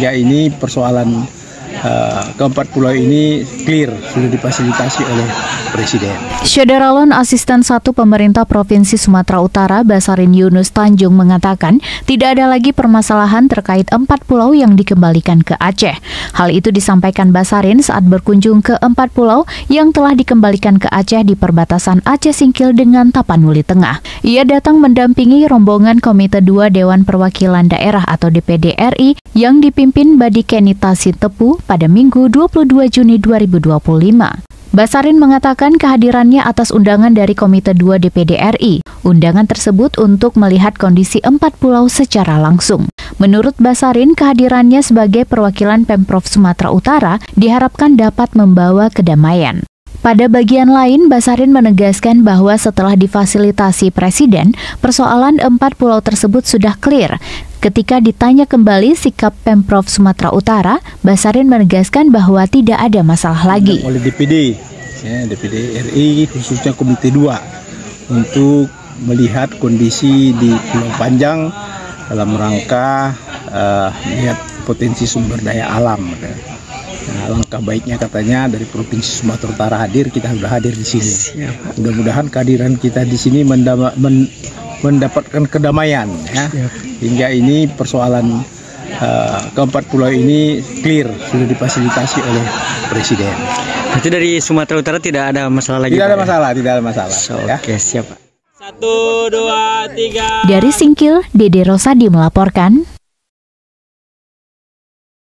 hingga ini persoalan keempat pulau ini clear, sudah difasilitasi oleh Presiden. Syederalon Asisten 1 Pemerintah Provinsi Sumatera Utara Basarin Yunus Tanjung mengatakan tidak ada lagi permasalahan terkait 4 pulau yang dikembalikan ke Aceh. Hal itu disampaikan Basarin saat berkunjung ke 4 pulau yang telah dikembalikan ke Aceh di perbatasan Aceh Singkil dengan Tapanuli Tengah. Ia datang mendampingi rombongan Komite 2 Dewan Perwakilan Daerah atau DPD RI yang dipimpin Badi Kenita Sintepu pada Minggu 22 Juni 2025. Basarin mengatakan kehadirannya atas undangan dari Komite 2 DPD RI. Undangan tersebut untuk melihat kondisi 4 pulau secara langsung. Menurut Basarin, kehadirannya sebagai perwakilan Pemprov Sumatera Utara diharapkan dapat membawa kedamaian. Pada bagian lain, Basarin menegaskan bahwa setelah difasilitasi Presiden, persoalan 4 pulau tersebut sudah clear. Ketika ditanya kembali sikap Pemprov Sumatera Utara, Basarin menegaskan bahwa tidak ada masalah lagi. Oleh DPD RI khususnya Komite 2 untuk melihat kondisi di Pulau Panjang dalam rangka melihat potensi sumber daya alam. Nah, langkah baiknya katanya dari Provinsi Sumatera Utara hadir, kita sudah hadir di sini. Mudah-mudahan kehadiran kita di sini mendapatkan kedamaian, ya. Hingga ini persoalan keempat pulau ini clear, sudah difasilitasi oleh Presiden. Itu dari Sumatera Utara tidak ada masalah lagi? Tidak ada masalah, tidak ada masalah. Oke, siap. 1, 2, 3. Dari Singkil, Dede Rosadi melaporkan.